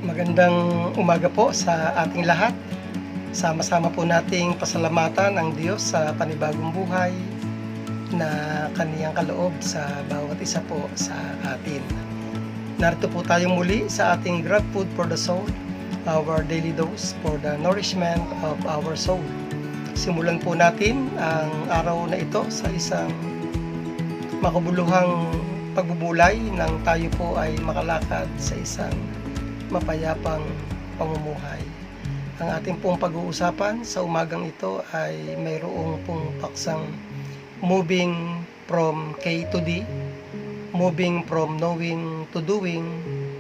Magandang umaga po sa ating lahat. Sama-sama po nating pasalamatan ang Diyos sa panibagong buhay na Kaniyang kaloob sa bawat isa po sa atin. Narito po tayong muli sa ating Grab Food for the Soul, our daily dose for the nourishment of our soul. Simulan po natin ang araw na ito sa isang makabuluhang pagbubulay nang tayo po ay makalakad sa isang mapayapang pamumuhay. Ang ating pong pag-uusapan sa umagang ito ay mayroong pong paksang moving from K to D, moving from knowing to doing,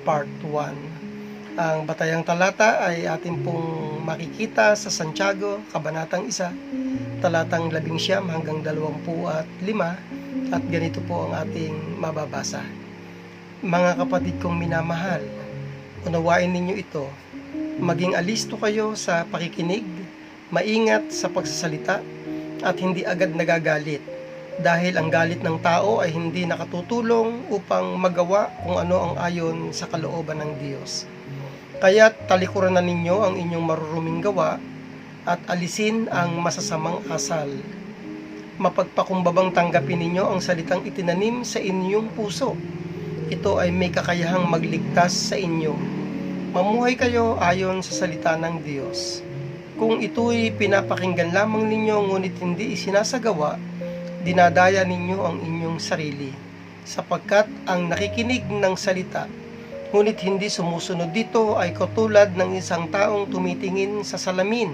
part 1. Ang batayang talata ay ating pong makikita sa Santiago, Kabanatang 1, talatang 11 hanggang 25, at ganito po ang ating mababasa. Mga kapatid kong minamahal, unawain ninyo ito, maging alisto kayo sa pakikinig, maingat sa pagsasalita, at hindi agad nagagalit, dahil ang galit ng tao ay hindi nakatutulong upang magawa kung ano ang ayon sa kalooban ng Diyos. Kaya't talikuran na ninyo ang inyong maruruming gawa at alisin ang masasamang asal. Mapagpakumbabang tanggapin ninyo ang salitang itinanim sa inyong puso, ito ay may kakayahang magligtas sa inyo. Mamuhay kayo ayon sa salita ng Diyos. Kung ito'y pinapakinggan lamang ninyo ngunit hindi isinasagawa, dinadaya ninyo ang inyong sarili, sapagkat ang nakikinig ng salita ngunit hindi sumusunod dito ay katulad ng isang taong tumitingin sa salamin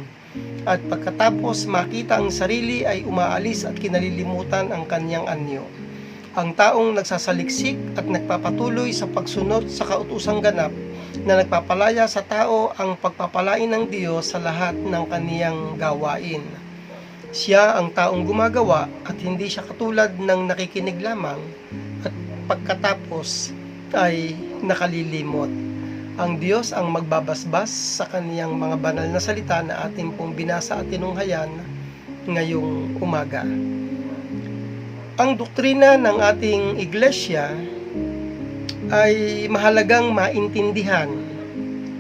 at pagkatapos makita ang sarili ay umaalis at kinalilimutan ang kanyang anyo. Ang taong nagsasaliksik at nagpapatuloy sa pagsunod sa kautusang ganap na nagpapalaya sa tao ang pagpapalain ng Diyos sa lahat ng kaniyang gawain. Siya ang taong gumagawa at hindi siya katulad ng nakikinig lamang at pagkatapos ay nakalilimot. Ang Diyos ang magbabasbas sa kaniyang mga banal na salita na ating pong binasa at tinunghayan ngayong umaga. Ang doktrina ng ating iglesia ay mahalagang maintindihan,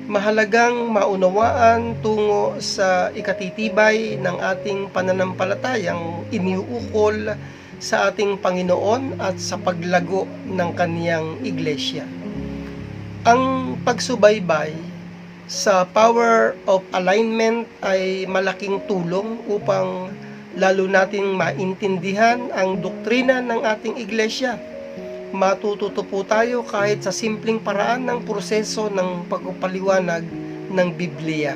mahalagang maunawaan tungo sa ikatitibay ng ating pananampalatayang iniuukol sa ating Panginoon at sa paglago ng kaniyang iglesia. Ang pagsubaybay sa power of alignment ay malaking tulong upang lalo nating maintindihan ang doktrina ng ating iglesia. Matututo po tayo kahit sa simpleng paraan ng proseso ng pagpapaliwanag ng Biblia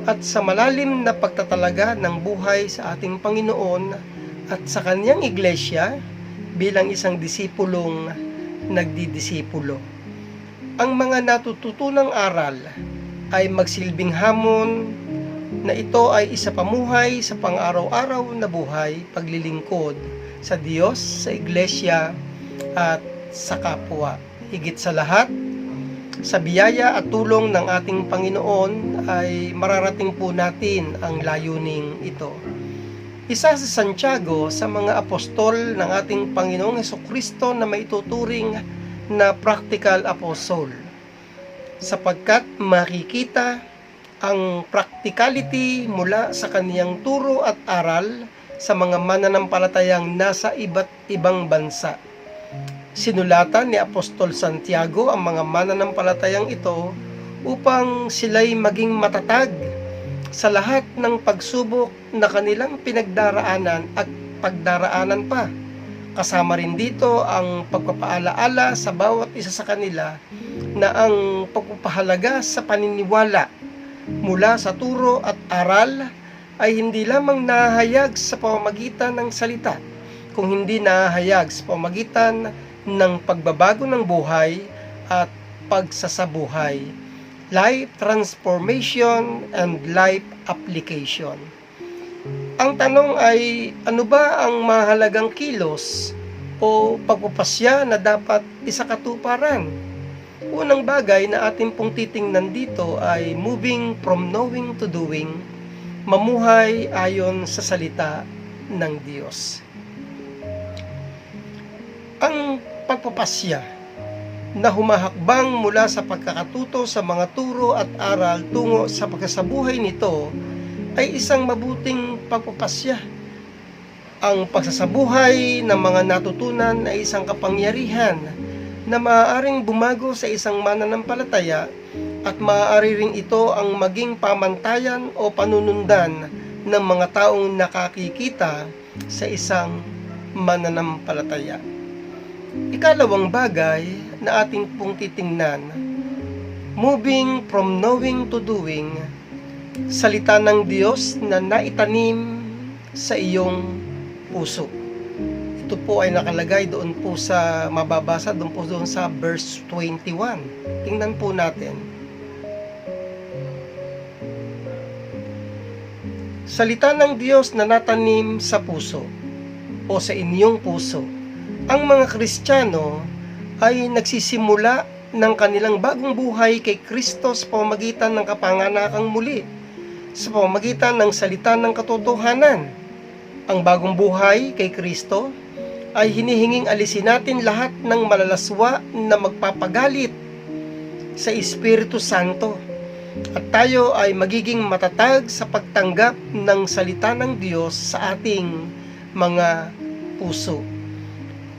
at sa malalim na pagtatalaga ng buhay sa ating Panginoon at sa kanyang iglesia bilang isang disipulong nagdidisipulo. Ang mga natututunang aral ay magsilbing hamon na ito ay isa pamuhay sa pang-araw-araw na buhay, paglilingkod sa Diyos, sa iglesia at sa kapwa. Higit sa lahat, sa biyaya at tulong ng ating Panginoon ay mararating po natin ang layuning ito. Isa si Santiago sa mga apostol ng ating Panginoong Hesukristo na maituturing na practical apostle, sapagkat makikita ang practicality mula sa kaniyang turo at aral sa mga mananampalatayang nasa iba't ibang bansa. Sinulatan ni Apostol Santiago ang mga mananampalatayang ito upang sila'y maging matatag sa lahat ng pagsubok na kanilang pinagdaraanan at pagdaraanan pa. Kasama rin dito ang pagpapaalaala sa bawat isa sa kanila na ang pagpapahalaga sa paniniwala mula sa turo at aral ay hindi lamang nahayag sa pamamagitan ng salita, kung hindi nahayag sa pamamagitan ng pagbabago ng buhay at pagsasabuhay, life transformation and life application. Ang tanong ay, ano ba ang mahalagang kilos o pagpapasya na dapat isakatuparan? Unang bagay na ating pong titingnan dito ay moving from knowing to doing, mamuhay ayon sa salita ng Diyos. Ang pagpapasya na humahakbang mula sa pagkakatuto sa mga turo at aral tungo sa pagkasabuhay nito ay isang mabuting pagpapasya. Ang pagsasabuhay ng mga natutunan ay isang kapangyarihan na maaaring bumago sa isang mananampalataya at maaari rin ito ang maging pamantayan o panunundan ng mga taong nakakikita sa isang mananampalataya. Ikalawang bagay na ating pong titingnan, moving from knowing to doing, salita ng Diyos na naitanim sa iyong puso. Ito po ay nakalagay doon po sa mababasa, doon sa verse 21. Tingnan po natin. Salita ng Diyos na natanim sa puso o sa inyong puso. Ang mga Kristiyano ay nagsisimula ng kanilang bagong buhay kay Kristo sa pamamagitan ng kapanganakang muli, sa pamamagitan ng salita ng katotohanan. Ang bagong buhay kay Kristo ay hinihinging alisin natin lahat ng malalaswa na magpapagalit sa Espiritu Santo at tayo ay magiging matatag sa pagtanggap ng salita ng Diyos sa ating mga puso.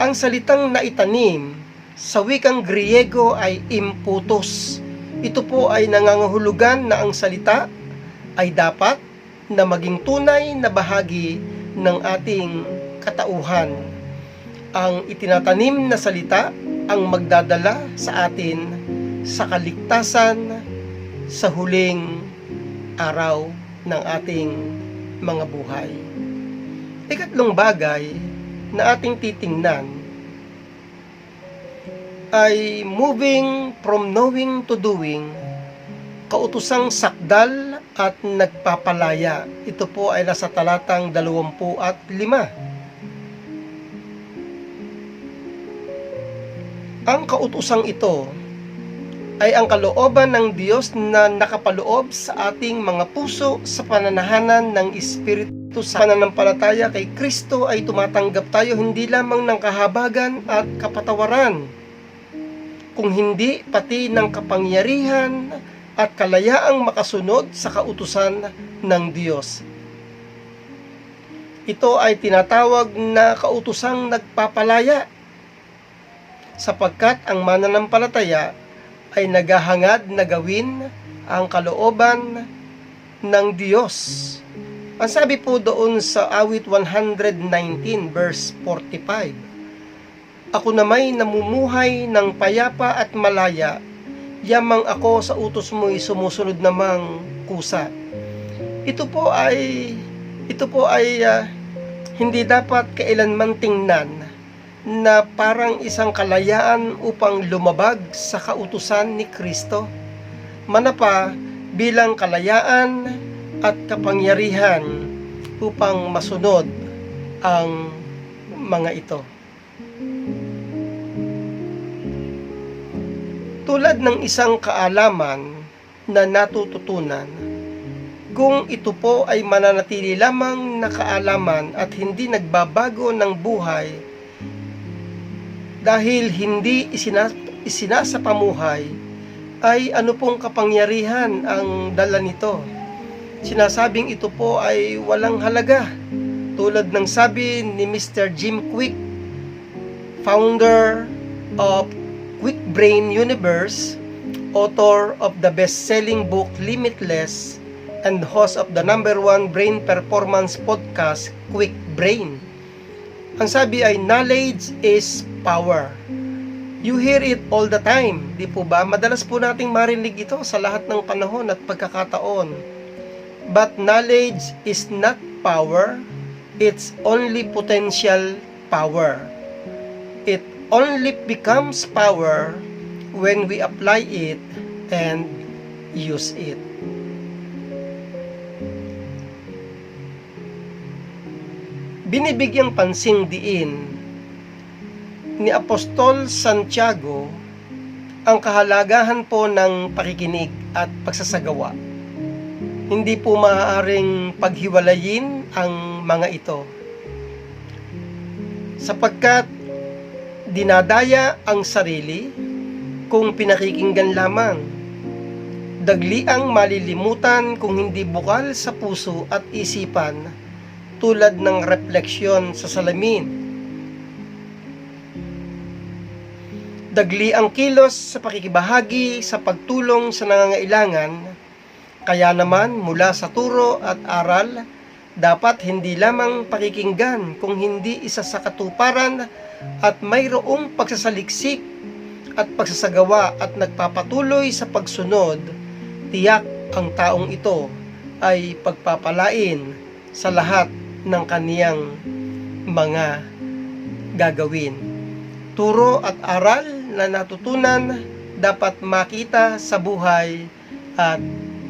Ang salitang naitanim Sa wikang Griego ay imputos. Ito po ay nangangahulugan na ang salita ay dapat na maging tunay na bahagi ng ating katauhan. Ang itinatanim na salita ang magdadala sa atin sa kaligtasan sa huling araw ng ating mga buhay. Ikatlong bagay na ating titingnan ay moving from knowing to doing, kautosang sakdal at nagpapalaya. Ito po ay nasa talatang 25. Ang kautosang ito ay ang kalooban ng Diyos na nakapaloob sa ating mga puso sa pananahanan ng Espiritu. Sa pananampalataya kay Kristo ay tumatanggap tayo hindi lamang ng kahabagan at kapatawaran, kung hindi pati ng kapangyarihan at kalayaang makasunod sa kautusan ng Diyos. Ito ay tinatawag na kautosang nagpapalaya, sapagkat ang mananampalataya ay naghahangad na gawin ang kalooban ng Diyos. Ang sabi po doon sa awit 119 verse 45, ako na may namumuhay ng payapa at malaya, yamang ako sa utos mo'y sumusunod namang kusa. Ito po ay hindi dapat kailanman tingnan na parang isang kalayaan upang lumabag sa kautusan ni Kristo, manapa bilang kalayaan at kapangyarihan upang masunod ang mga ito. Tulad ng isang kaalaman na natututunan, kung ito po ay mananatili lamang na kaalaman at hindi nagbabago ng buhay dahil hindi isinasapamuhay, ay ano pong kapangyarihan ang dala nito? Sinasabing ito po ay walang halaga. Tulad ng sabi ni Mr. Jim Kwik, founder of Kwik Brain Universe, author of the best-selling book Limitless, and host of the #1 brain performance podcast, Kwik Brain. Ang sabi ay, knowledge is power. You hear it all the time, di po ba? Madalas po nating marinig ito sa lahat ng panahon at pagkakataon. But knowledge is not power, it's only potential power. It only becomes power when we apply it and use it. Binibigyang pansing diin ni Apostol Santiago ang kahalagahan po ng pakikinig at pagsasagawa. Hindi po maaaring paghiwalayin ang mga ito, sapagkat dinadaya ang sarili kung pinakikinggan lamang. Dagliang malilimutan kung hindi bukal sa puso at isipan, tulad ng refleksyon sa salamin. Dagli ang kilos sa pakikibahagi sa pagtulong sa nangangailangan. Kaya naman mula sa turo at aral, dapat hindi lamang pakikinggan kung hindi isa sa katuparan at mayroong pagsasaliksik at pagsasagawa at nagpapatuloy sa pagsunod. Tiyak ang taong ito ay pagpapalain sa lahat ng kaniyang mga gagawin. Turo at aral na natutunan dapat makita sa buhay at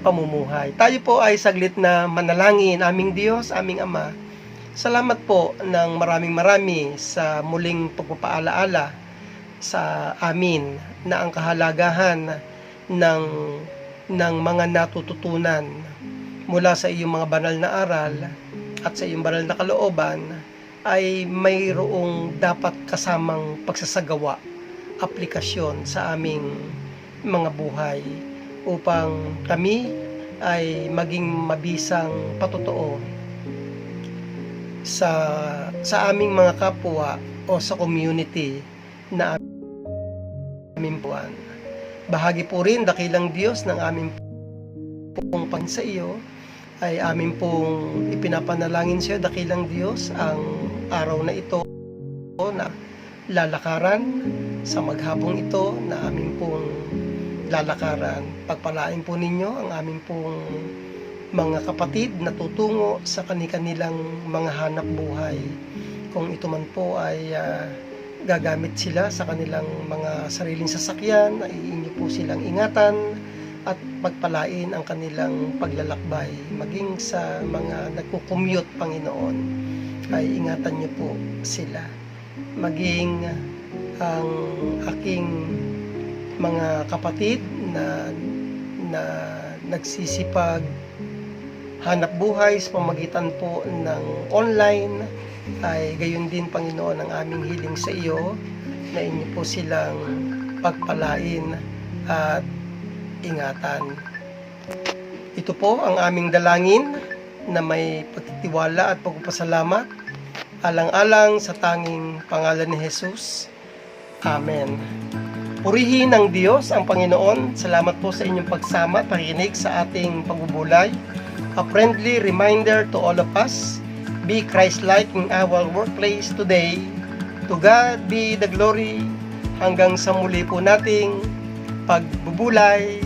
pamumuhay. Tayo po ay saglit na manalangin. Aming Diyos, aming Ama, salamat po ng marami sa muling pagpapaalaala sa amin na ang kahalagahan ng mga natututunan mula sa iyong mga banal na aral at sa iyong banal na kalooban ay mayroong dapat kasamang pagsasagawa, aplikasyon sa aming mga buhay, upang kami ay maging mabisang patotoo sa aming mga kapwa o sa community na aming buwan. Bahagi po rin, dakilang Diyos, ng aming pong sa iyo, ay amin pong ipinapanalangin sa iyo, dakilang Diyos, ang araw na ito na lalakaran sa maghapong ito na amin pong lalakaran. Pagpalain po ninyo ang amin pong mga kapatid na tutungo sa kanilang mga hanap buhay. Kung ito man po ay gagamit sila sa kanilang mga sariling sasakyan, ay inyo po silang ingatan at pagpalain ang kanilang paglalakbay. Maging sa mga nagko-commute, Panginoon, ay ingatan niyo po sila. Maging ang aking mga kapatid na nagsisipag hanap buhay sa pamagitan po ng online, ay gayon din, Panginoon, ang aming hiling sa iyo na inyo po silang pagpalain at ingatan. Ito po ang aming dalangin na may pagtitiwala at pagpapasalamat alang-alang sa tanging pangalan ni Jesus. Amen. Purihin ng Diyos ang Panginoon. Salamat po sa inyong pagsama at pakikinig sa ating pagbubulay. A friendly reminder to all of us, be Christ-like in our workplace today. To God be the glory. Hanggang sa muli po nating pagbubulay.